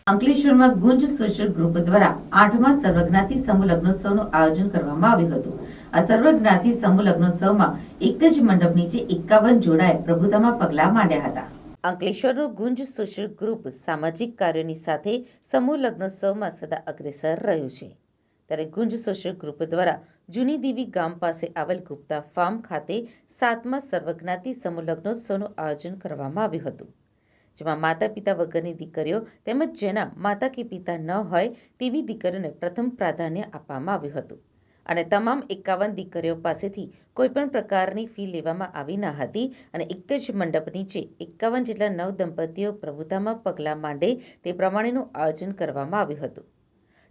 અંકલેશ્વરમાં ગુંજ social group દ્વારા 8મા સર્વજ્ઞાતિ સમૂહ લગ્નોત્સવનું આયોજન કરવામાં આવ્યું હતું। આ સર્વજ્ઞાતિ સમૂહ લગ્નોત્સવમાં એક જ મંડપ નીચે 51 જોડાએ પ્રભુતામાં પગલાં માંડ્યા હતા। અંકલેશ્વરનું ગુંજ સોશિયલ ગ્રુપ સામાજિક કાર્યોની સાથે સમૂહ લગ્નોત્સવમાં સદા અગ્રેસર રહ્યું છે। ત્યારે ગુંજ સોશિયલ ગ્રુપ દ્વારા જૂની દેવી ગામ પાસે આવેલ ગુપ્તા ફાર્મ ખાતે 7મા સર્વજ્ઞાતિ સમૂહ લગ્નોત્સવનું આયોજન કરવામાં આવ્યું હતું, જેમાં માતા પિતા વગરની દીકરીઓ તેમજ જેના માતા કે પિતા ન હોય તેવી દીકરીઓને પ્રથમ પ્રાધાન્ય આપવામાં આવ્યું હતું અને તમામ 51 દીકરીઓ પાસેથી કોઈપણ પ્રકારની ફી લેવામાં આવી ન હતી અને એક જ મંડપ નીચે 51 જેટલા નવ દંપતીઓ પ્રભુતામાં પગલાં માંડે તે પ્રમાણેનું આયોજન કરવામાં આવ્યું હતું।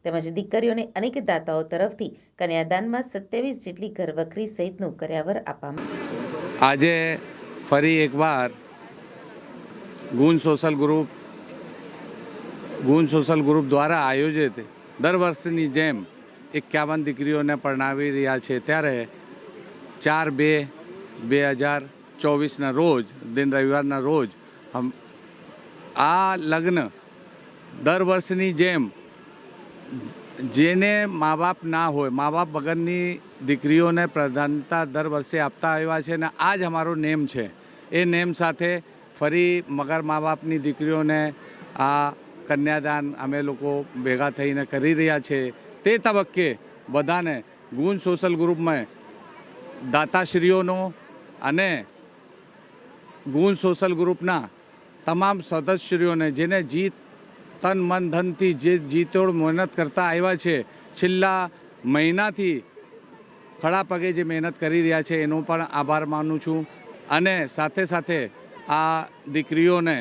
તેમજ દીકરીઓને અનેક દાતાઓ તરફથી કન્યાદાનમાં 27 જેટલી ઘરવખરી સહિતનું કર્યાવર આપવામાં આજે ફરી એકવાર ગુંજ સોશિયલ ગ્રુપ દ્વારા આયોજિત દર વર્ષની જેમ 51 દીકરીઓને પરણાવી રહ્યા છે। ત્યારે 4/2/2024ના રોજ દિન રવિવારના રોજ આ લગ્ન દર વર્ષની જેમ જેને મા બાપ ના હોય, મા બાપ વગરની દીકરીઓને પ્રાધાન્યતા દર વર્ષે આપતા આવ્યા છે અને આ જ અમારો નેમ છે। એ નેમ સાથે ફરી મગર મા બાપની દીકરીઓને આ કન્યાદાન અમે લોકો ભેગા થઈને કરી રહ્યા છે। તે તબક્કે બધાને ગુંજ સોશિયલ ગ્રુપમાં દાતાશ્રીઓનો અને ગુંજ સોશિયલ ગ્રુપના તમામ સદસ્યશ્રીઓને જેને તન મન ધનથી જે જીતોડ મહેનત કરતા આવ્યા છે, છેલ્લા મહિનાથી ખડા પગે જે મહેનત કરી રહ્યા છે એનો પણ આભાર માનું છું અને સાથે સાથે આ દીકરીઓને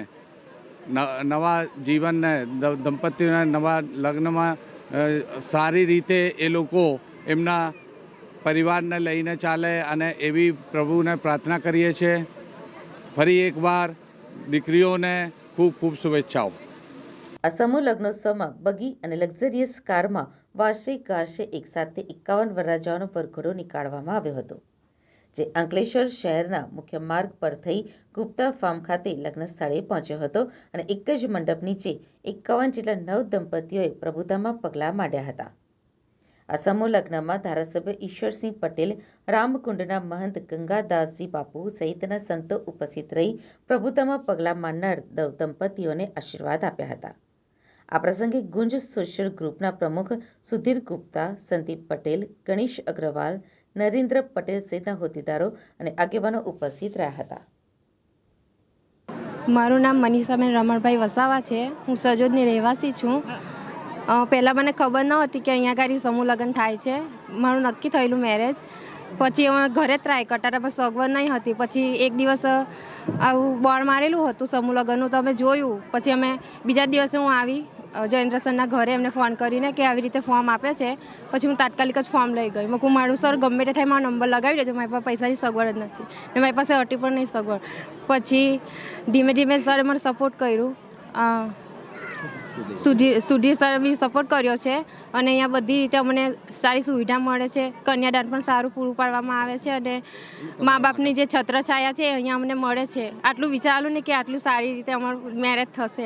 નવા જીવનને દંપતીઓના નવા લગ્નમાં સારી રીતે એ લોકો એમના પરિવારને લઈને ચાલે અને એવી પ્રભુને પ્રાર્થના કરીએ છીએ। ફરી એકવાર દીકરીઓને ખૂબ ખૂબ શુભેચ્છાઓ। આ સમૂહ લગ્નોત્સવમાં બગી અને લક્ઝરિયસ કારમાં વાર્ષિક ગાશે એકસાથે 51 વરરાજાઓનો વરઘોડો નીકાળવામાં આવ્યો હતો, જે અંકલેશ્વર શહેરના મુખ્ય માર્ગ પર થઈ ગુપ્તા ફાર્મ ખાતે લગ્ન સ્થળે પહોંચ્યો હતો અને એક જ મંડપ નીચે 51 જેટલા નવ દંપતીઓએ પ્રભુતામાં પગલાં માંડ્યા હતા। આ સમૂહ લગ્નમાં ધારાસભ્ય ઈશ્વરસિંહ પટેલ, રામકુંડના મહંત ગંગાદાસજી બાપુ સહિતના સંતો ઉપસ્થિત રહી પ્રભુતામાં પગલાં માંડનાર દંપતીઓને આશીર્વાદ આપ્યા હતા। આ પ્રસંગે ગુંજ સોશિયલ ગ્રુપના પ્રમુખ સુધીર ગુપ્તા, સંદીપ પટેલ, ગણેશ અગ્રવાલ, નરેન્દ્ર પટેલ સહિતના હોદ્દેદારો અને આગેવાનો ઉપસ્થિત રહ્યા હતા। મારું નામ મનીષાબેન રમણભાઈ વસાવા છે। હું સજોદની રહેવાસી છું। પહેલાં મને ખબર ન હતી કે અહીંયા આગળ સમૂહ લગ્ન થાય છે। મારું નક્કી થયેલું મેરેજ, પછી અમે ઘરે ટ્રાય કરતા હતા પણ સગવડ નહીં હતી। પછી એક દિવસ આવું બોર્ડ મારેલું હતું સમૂહ લગ્નનું, તો અમે જોયું। પછી અમે બીજા દિવસે હું આવી જયેન્દ્ર સરના ઘરે એમને ફોન કરીને કે આવી રીતે ફોર્મ આપે છે। પછી હું તાત્કાલિક જ ફોર્મ લઈ ગઈ। મેં કહું મારું સર ગમે તે થાય મારો નંબર લગાવી દેજો, મારી પાસે પૈસાની સગવડ જ નથી ને મારી પાસે હતી પણ નહીં સગવડ। પછી ધીમે ધીમે સરે મને સપોર્ટ કર્યું, સુધીર સરે બી સપોર્ટ કર્યો છે અને અહીંયા બધી રીતે અમને સારી સુવિધા મળે છે। કન્યાદાન પણ સારું પૂરું પાડવામાં આવે છે અને મા બાપની જે છત્રછાયા છે અહીંયા અમને મળે છે। આટલું વિચારેલું નહીં કે આટલું સારી રીતે અમારું મેરેજ થશે।